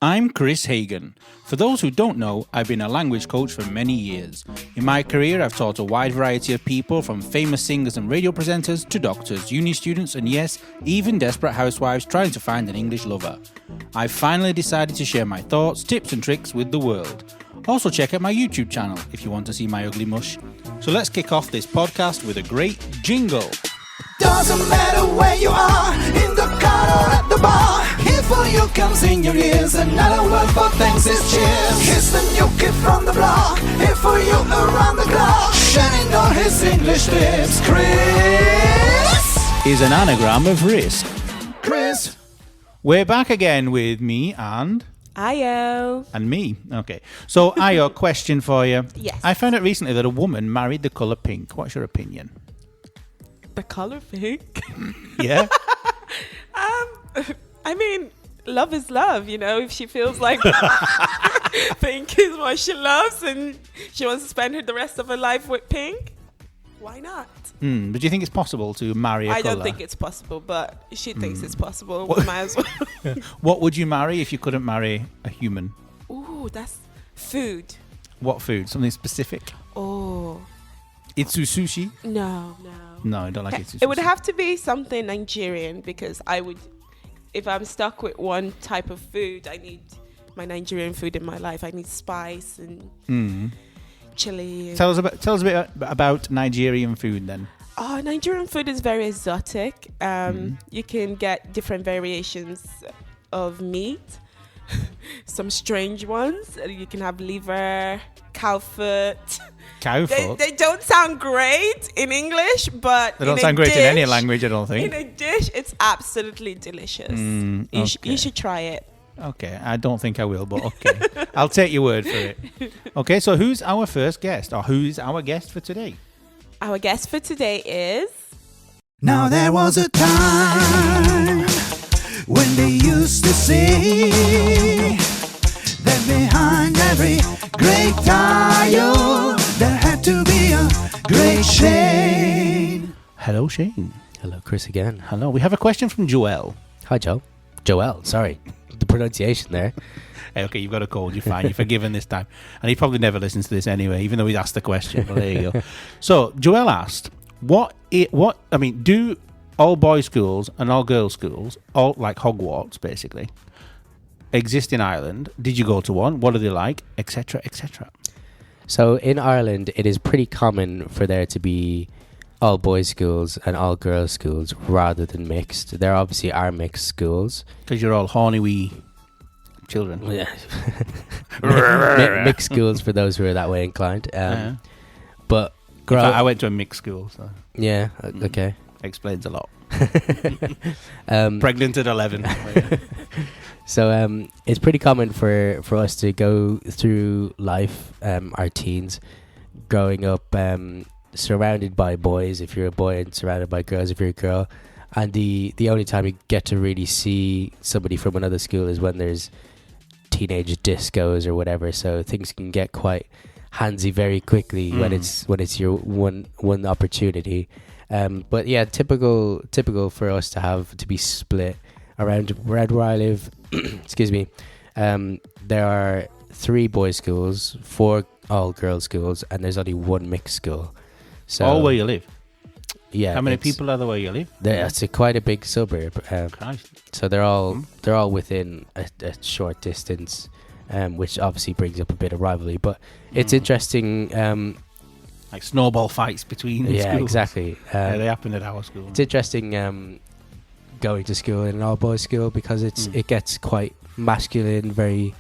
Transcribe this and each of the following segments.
I'm Kris Hagan. For those who don't know, I've been a language coach for many years. In my career, I've taught a wide variety of people, from famous singers and radio presenters to doctors, uni students, and yes, even desperate housewives trying to find an English lover. I've finally decided to share my thoughts, tips and tricks with the world. Also check out my YouTube channel if you want to see my ugly mush. So let's kick off this podcast with a great jingle. Doesn't matter where you are, in the car or at the bar. Here for you comes in your ears, another word for thanks is cheers. Here's the new kid from the block, here for you around the clock. Shining all his English tips, Kris is an anagram of risk. Kris. We're back again with me and... Ayo. And me. Okay. So, Ayo, question for you. Yes. I found out recently that a woman married the colour pink. What's your opinion? The colour pink? Yeah? I mean, love is love, you know. If she feels like pink is what she loves and she wants to spend the rest of her life with pink, why not? But do you think it's possible to marry a colour? I don't think it's possible, but she thinks it's possible. We might as well. What would you marry if you couldn't marry a human? Ooh, that's food. What food? Something specific? Oh. Itsu sushi? No. No, I don't like itsu sushi. It would have to be something Nigerian, because I would, if I'm stuck with one type of food, I need my Nigerian food in my life. I need spice and chili. Tell us a bit about Nigerian food then. Oh, Nigerian food is very exotic. You can get different variations of meat. Some strange ones. You can have liver, cow foot. Cow foot? They don't sound great in English, but they don't sound great in any language, I don't think. In a dish, it's absolutely delicious. You should try it. Okay, I don't think I will, but okay. I'll take your word for it. Okay, so who's our first guest, or who's our guest for today? Our guest for today is... Now there was a time when they used to say that behind every great tile there had to be a great Shane. Hello, Shane. Hello, Kris again. Hello. We have a question from Joel. Hi, Joe. Joel, sorry. The pronunciation there. Hey, okay, you've got a cold. You're fine. You're forgiven this time. And he probably never listens to this anyway, even though he's asked the question. Well, there you go. So, Joel asked, do all boys' schools and all girls' schools, all like Hogwarts, basically, exist in Ireland? Did you go to one? What are they like? Etc., etc. So, in Ireland, it is pretty common for there to be all boys' schools and all girls' schools rather than mixed. There obviously are mixed schools. Because you're all horny wee children. Yeah. Mixed schools for those who are that way inclined. But I went to a mixed school, so yeah, okay. Explains a lot. Pregnant at 11. So it's pretty common for us to go through life, our teens, growing up surrounded by boys if you're a boy and surrounded by girls if you're a girl. And the only time you get to really see somebody from another school is when there's teenage discos or whatever. So things can get quite handsy very quickly when it's your one opportunity. But yeah, typical for us to be split around where I live. Excuse me. There are 3 boys' schools, 4 all girls' schools, and there's only 1 mixed school. So all where you live. Yeah. How many people are there where you live? It's quite a big suburb. So they're all within a short distance, which obviously brings up a bit of rivalry. But it's interesting. Like snowball fights between schools. Yeah, exactly. They happen at our school. It's interesting going to school in an all boys school because it gets quite masculine, very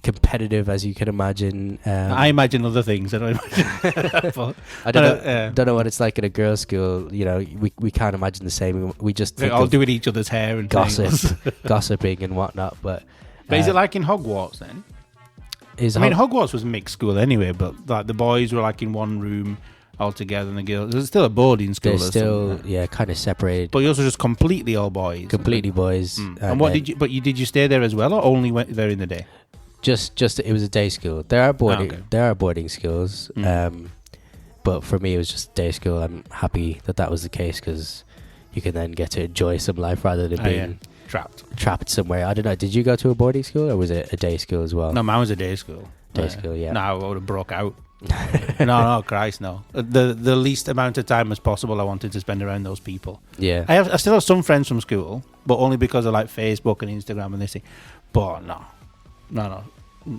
competitive, as you can imagine. I imagine other things. I don't imagine. I don't know what it's like in a girls' school. You know, we can't imagine the same. We just they're all doing each other's hair and gossiping and whatnot. But is it like in Hogwarts then? Hogwarts was a mixed school anyway, but like the boys were like in one room all together, and the girls. It's still a boarding school. They're still kind of separated. But you also just completely all boys. Completely boys. And what did you? But did you stay there as well, or only went there in the day? Just it was a day school. There are boarding schools, but for me it was just day school. I'm happy that was the case because you can then get to enjoy some life rather than being trapped somewhere. I don't know. Did you go to a boarding school or was it a day school as well? No, mine was a day school. Day school, yeah. No, I would have broke out. no, Christ, no. The least amount of time as possible I wanted to spend around those people. Yeah. I still have some friends from school, but only because of like Facebook and Instagram and this thing. But no.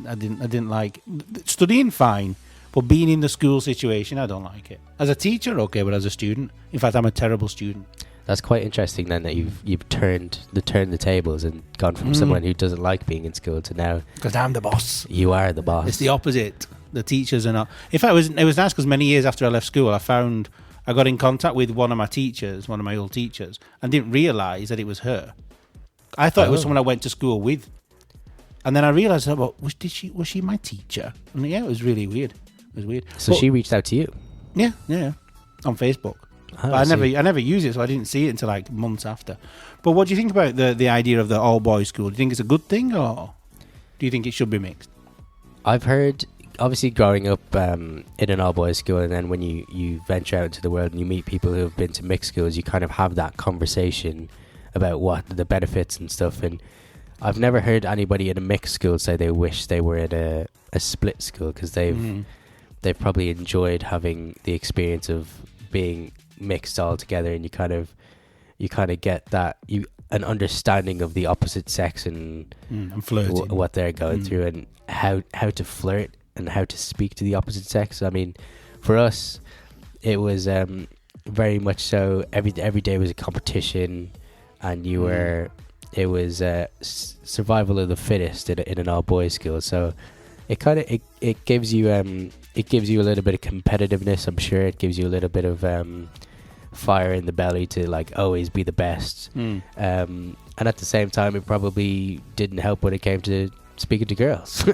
I didn't like studying. Fine, but being in the school situation, I don't like it. As a teacher, okay, but as a student, in fact, I'm a terrible student. That's quite interesting then that you've turned the tables and gone from someone who doesn't like being in school to now. Because I'm the boss. You are the boss. It's the opposite. The teachers are not. In fact, it was nice because many years after I left school, I got in contact with one of my teachers, one of my old teachers, and didn't realise that it was her. I thought it was someone I went to school with. And then I realised, was she my teacher? And yeah, it was really weird. It was weird. So she reached out to you? Yeah, on Facebook. Oh, but I never used it, so I didn't see it until like months after. But what do you think about the idea of the all boys school? Do you think it's a good thing, or do you think it should be mixed? I've heard, obviously, growing up in an all boys school, and then when you venture out into the world and you meet people who have been to mixed schools, you kind of have that conversation about what the benefits and stuff. And I've never heard anybody in a mixed school say they wish they were at a split school, because they've probably enjoyed having the experience of being mixed all together, and you kind of get that an understanding of the opposite sex and flirting, what they're going through, and how to flirt and how to speak to the opposite sex. I mean, for us, it was very much so. Every day was a competition, and you were. It was survival of the fittest in an all boys school. So it kind of it gives you a little bit of competitiveness. I'm sure it gives you a little bit of fire in the belly to like always be the best. And at the same time, it probably didn't help when it came to speaking to girls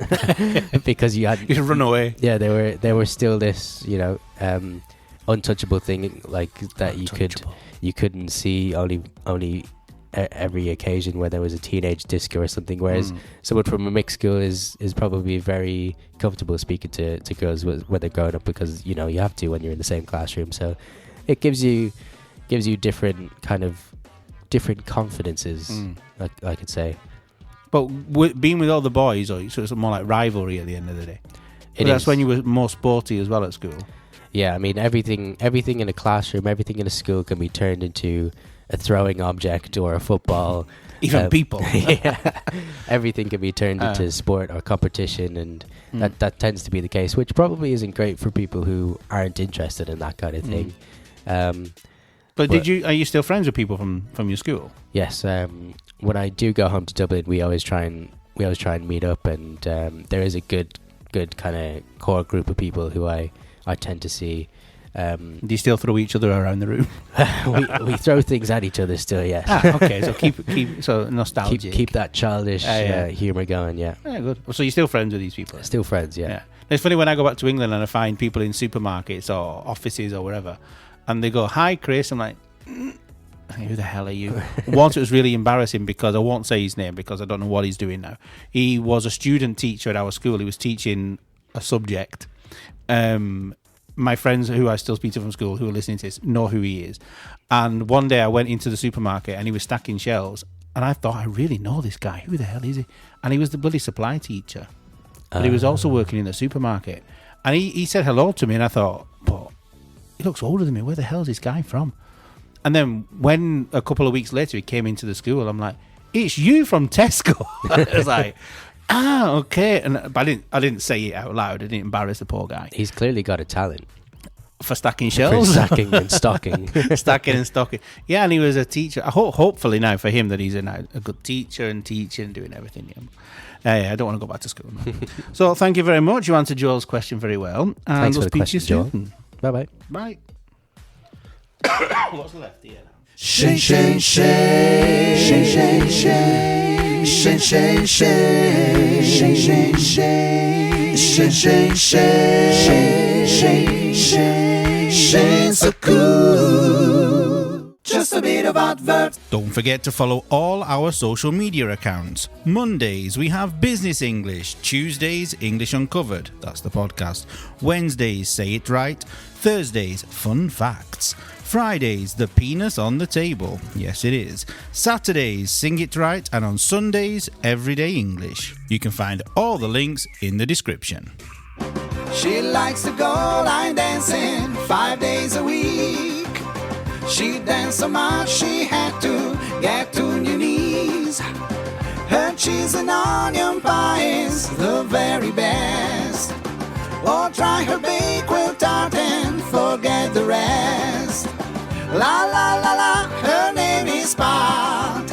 because you run away. Yeah, there were still this untouchable thing like that you couldn't see only every occasion where there was a teenage disco or something, whereas someone from a mixed school is probably very comfortable speaking to girls when they're growing up, because you have to when you're in the same classroom. So it gives you different confidences, I could say. But being with all the boys, so it's more like rivalry at the end of the day. That's when you were more sporty as well at school. Yeah, I mean everything in a classroom, everything in a school can be turned into a throwing object or a football. Even people. Yeah, everything can be turned into sport or competition, and that tends to be the case, which probably isn't great for people who aren't interested in that kind of thing. But are you still friends with people from your school? Yes. When I do go home to Dublin, we always try and meet up, and there is a good kind of core group of people who I tend to see. Do you still throw each other around the room? we throw things at each other still, yes. Okay, so keep so nostalgic. Keep that childish humour going, yeah. Yeah, good. So you're still friends with these people? Still friends, yeah. It's funny when I go back to England and I find people in supermarkets or offices or wherever, and they go, "Hi, Kris." I'm like, who the hell are you? Once it was really embarrassing because I won't say his name because I don't know what he's doing now. He was a student teacher at our school. He was teaching a subject. My friends who I still speak to from school who are listening to this know who he is. And one day I went into the supermarket and he was stacking shelves, and I thought, I really know this guy. Who the hell is he? And he was the bloody supply teacher. But he was also working in the supermarket. And he said hello to me, and I thought, but he looks older than me. Where the hell is this guy from? And then when a couple of weeks later he came into the school, I'm like, it's you from Tesco. I was like, okay. But I didn't say it out loud. I didn't embarrass the poor guy. He's clearly got a talent for stacking shelves. For stacking and stocking. Stacking and stocking. Yeah, and he was a teacher. Hopefully now for him that he's a good teacher and teaching and doing everything. I don't want to go back to school. No. So thank you very much. You answered Joel's question very well. And thanks we'll for the question, Joel. Bye-bye. Bye. What's left here now? Shane, Shane, Shane, Shane, Shane, Shane, Shane, Shane, Shane, Shane, Shane, Shane, Shane, Shane, Shane, Shane, Shane, Shane, so cool. Just a bit of advert. Don't forget to follow all our social media accounts. Mondays we have Business English. Tuesdays English Uncovered. That's the podcast. Wednesdays Say It Right. Thursdays Fun Facts. Fridays, the penis on the table. Yes, it is. Saturdays, Sing It Right. And on Sundays, Everyday English. You can find all the links in the description. She likes to go line dancing 5 days a week. She danced so much she had to get to your knees. Her cheese and onion pie is the very best. Or try her Bakewell tart and forget the rest. La la la la, her name is Spot.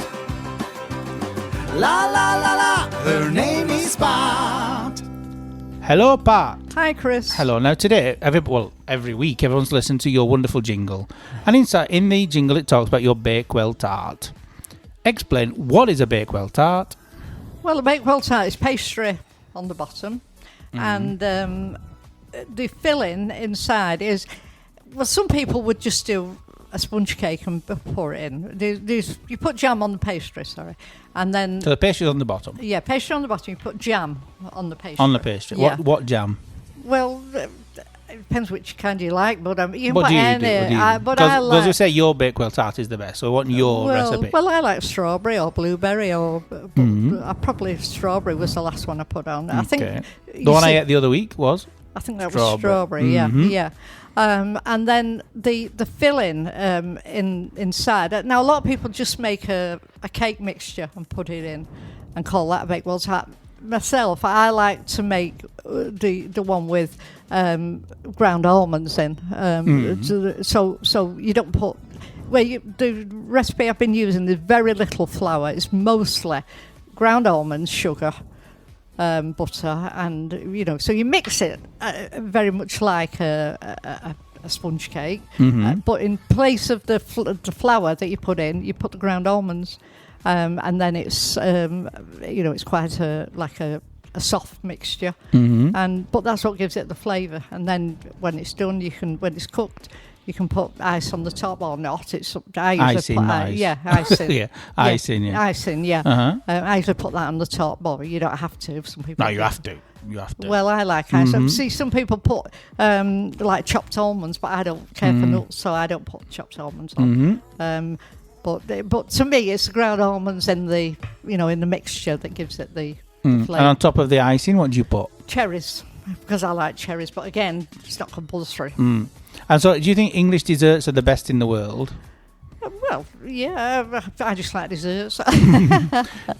La la la la, her name is Spot. Hello, Pat. Hi, Kris. Hello. Now today, every week, everyone's listened to your wonderful jingle. And inside, in the jingle, it talks about your Bakewell tart. Explain, what is a Bakewell tart? Well, a Bakewell tart is pastry on the bottom. And the filling inside is, well, some people would just do a sponge cake and pour it in. You put jam on the pastry, and then... So the pastry's on the bottom? Yeah, pastry on the bottom. You put jam on the pastry. On the pastry. Yeah. What jam? Well, it depends which kind you like, but you can What put do you any. do? I like... Because you say your Bakewell tart is the best, so I want your recipe. Well, I like strawberry or blueberry, or probably strawberry was the last one I put on. I think the one I ate the other week was? I think that was strawberry. Yeah. And then the filling inside. Now a lot of people just make a cake mixture and put it in, and call that a Bakewell tart. Myself, I like to make the one with ground almonds in. So you don't put. The recipe I've been using, there's very little flour. It's mostly ground almonds, sugar, butter, and so you mix it very much like a sponge cake, but in place of the flour that you put in, you put the ground almonds, and then it's it's quite a soft mixture, but that's what gives it the flavour. And then when it's done, when it's cooked, you can put ice on the top or not. It's icing. Icing. Yeah. Icing. I usually put that on the top, but you don't have to. Some people. No, you have to. Well, I like ice. See, some people put like chopped almonds, but I don't care for nuts, so I don't put chopped almonds on. But to me, it's the ground almonds in the in the mixture that gives it the flavour. And on top of the icing, what do you put? Cherries, because I like cherries. But again, it's not compulsory. And so, do you think English desserts are the best in the world? Well, yeah, I just like desserts.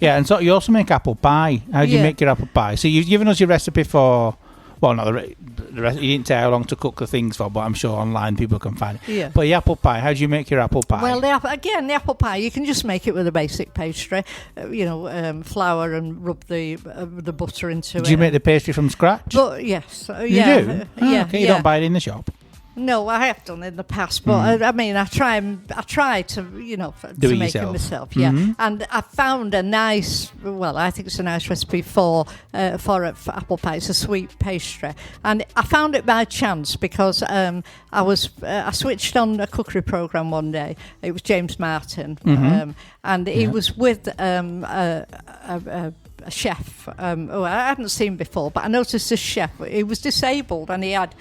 Yeah, and so you also make apple pie. How do you make your apple pie? So you've given us your recipe for, well, not the recipe. You didn't tell how long to cook the things for, but I'm sure online people can find it. Yeah. But your apple pie, how do you make your apple pie? Well, the apple pie, you can just make it with a basic pastry, flour, and rub the butter into it. Do you make the pastry from scratch? But yes, you do. Okay, you don't buy it in the shop. No, I have done in the past, but I mean, I try to to make it myself. Yeah, and I found a nice. Well, I think it's a nice recipe for apple pie. It's a sweet pastry, and I found it by chance because I switched on a cookery program one day. It was James Martin, and he was with a chef who I hadn't seen before, but I noticed this chef. He was disabled, and he had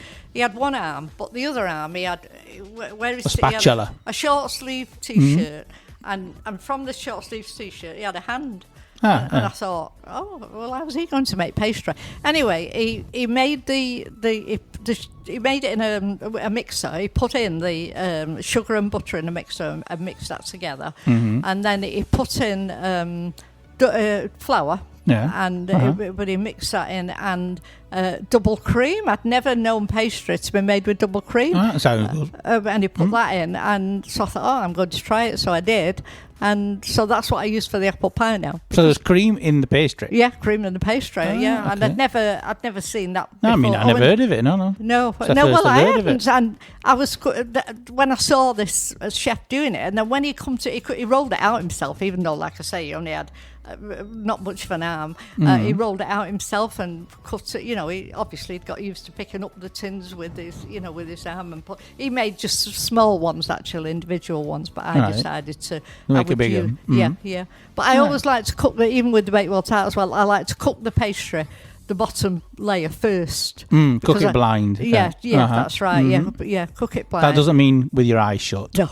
one arm, but the other arm he had a spatula, he had a short sleeve t-shirt, and from the short sleeve t-shirt he had a hand. And I thought, oh well, how was he going to make pastry? Anyway, he made he made it in a mixer. He put in the sugar and butter in a mixer and mixed that together, and then he put in flour. But he mixed that in, and double cream. I'd never known pastry to be made with double cream. Oh, that sounds good. And he put that in, and so I thought, I'm going to try it. So I did, and so that's what I use for the apple pie now. So there's cream in the pastry. Yeah, cream in the pastry. Yeah, and I'd never seen that before. I mean, I never heard of it. No. Well, I hadn't, and I was when I saw this chef doing it, and then when he rolled it out himself, even though, like I say, he only had not much of an arm. He rolled it out himself and cut it. He obviously got used to picking up the tins with his arm, and he made just small ones, actually individual ones. But I decided to make a big one. Yeah. But I always like to cook even with the Bakewell tart as well. I like to cook the pastry the bottom layer first. Cook it blind. Yeah, that's right. Yeah, cook it blind. That doesn't mean with your eyes shut. No.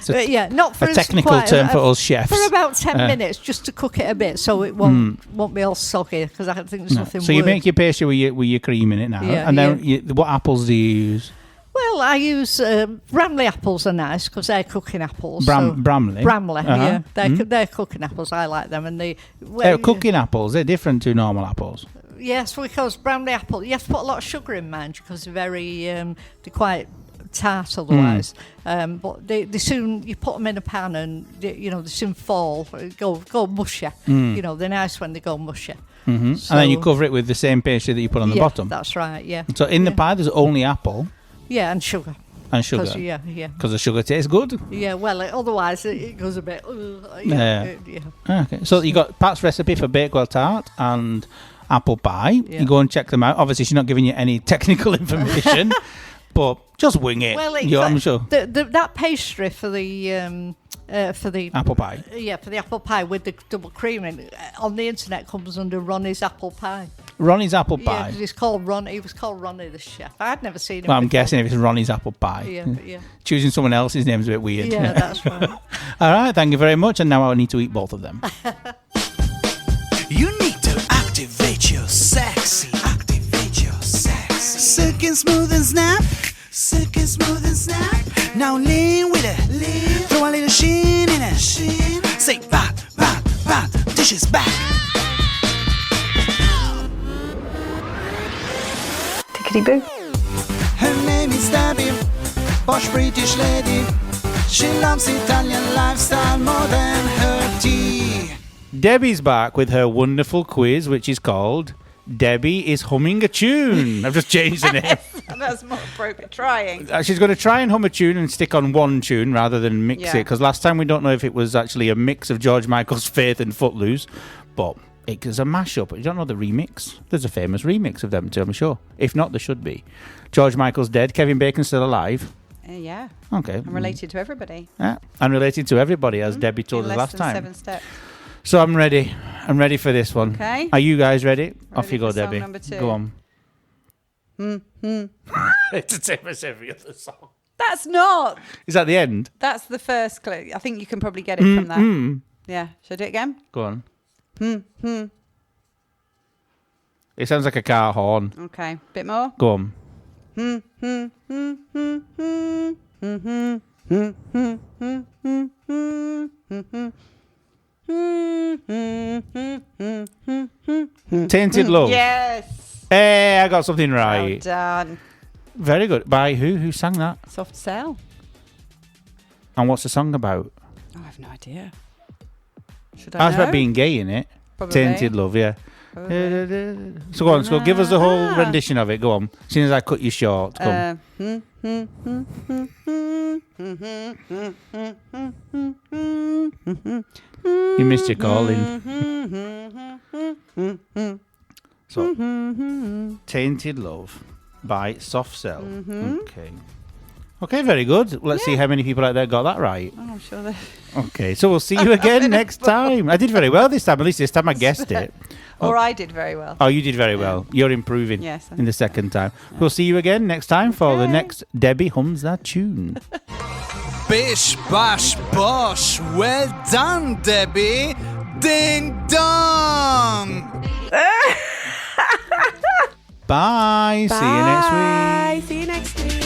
But yeah, not for a technical term for us chefs. For about 10 minutes, just to cook it a bit, so it won't be all soggy. Because I think there's nothing. So you make your pastry with your cream in it now, and then what apples do you use? Well, I use Bramley apples are nice because they're cooking apples. Bramley? Bramley, yeah. They're cooking apples. I like them. And they're cooking apples. They're different to normal apples. Yes, because Bramley apple, you have to put a lot of sugar in mine because they're quite tart otherwise. But they soon, you put them in a pan and, they soon fall, go mushy. They're nice when they go mushy. Mm-hmm. So, and then you cover it with the same pastry that you put on the bottom. That's right, yeah. So in the pie, there's only apple. Yeah, and sugar. And sugar. Because the sugar tastes good. Yeah, well, otherwise it goes a bit. Okay, so you got Pat's recipe for Bakewell tart and apple pie. Yeah. You go and check them out. Obviously, she's not giving you any technical information, but just wing it. Well, I'm sure that pastry for the apple pie. Yeah, for the apple pie with the double cream in, on the internet comes under Ronnie's apple pie. Ronnie's apple pie. Yeah, because he's called Ronnie. He was called Ronnie, the chef. I'd never seen him. Well, I'm before. guessing if it's Ronnie's apple pie. Yeah. Choosing someone else's name's a bit weird. Yeah, that's right. All right, thank you very much. And now I need to eat both of them. You need to activate your sexy. Silk and smooth and snap. Now lean with it. Throw a little sheen in it. Say bat, dishes back. Boo. Her name is Debbie, posh British lady. She loves Italian lifestyle more than her tea. Debbie's back with her wonderful quiz, which is called Debbie is Humming a Tune. I've just changed the name. That's more appropriate. Trying. She's going to try and hum a tune and stick on one tune rather than mix it. Because last time we don't know if it was actually a mix of George Michael's Faith and Footloose, but it was a mashup. You don't know the remix? There's a famous remix of them too, I'm sure. If not, there should be. George Michael's dead. Kevin Bacon's still alive. Yeah. Okay. I'm related to everybody. Yeah. And related to everybody, as Debbie told us last time. 7 steps. So I'm ready. I'm ready for this one. Okay. Are you guys ready? Off you go, for song Debbie. number 2. Go on. It's the same as every other song. That's not. Is that the end? That's the first clue. I think you can probably get it from that. Yeah. Should I do it again? Go on. It sounds like a car horn. Okay. Bit more. Go on. Tainted Love. Yes. Hey, I got something right. Well done. Very good. By who? Who sang that? Soft Cell. And what's the song about? Oh, I have no idea. Should I That's know? about being gay, innit? Probably. Tainted Love, yeah. Probably. So go on, so give us the whole rendition of it. Go on. As soon as I cut you short, come. You missed your calling. So, Tainted Love by Soft Cell. Okay. Okay, very good. Let's see how many people out there got that right. Oh, I'm sure they... Okay, so we'll see you again next time. I did very well this time. At least this time I guessed it. Or I did very well. Oh, you did very well. You're improving in the second time. We'll see you again next time for the next Debbie Hums That Tune. Bish, bash, bosh. Well done, Debbie. Ding dong. Bye. See you next week. See you next week.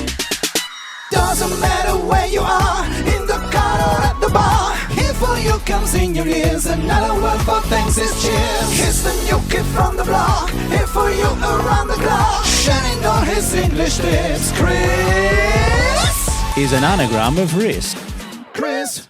Doesn't matter where you are, in the car or at the bar. Here for you comes in your ears, another word for thanks is cheers. Here's the new kid from the block, here for you around the clock. Shining on his English lips, Kris is an anagram of risk. Kris.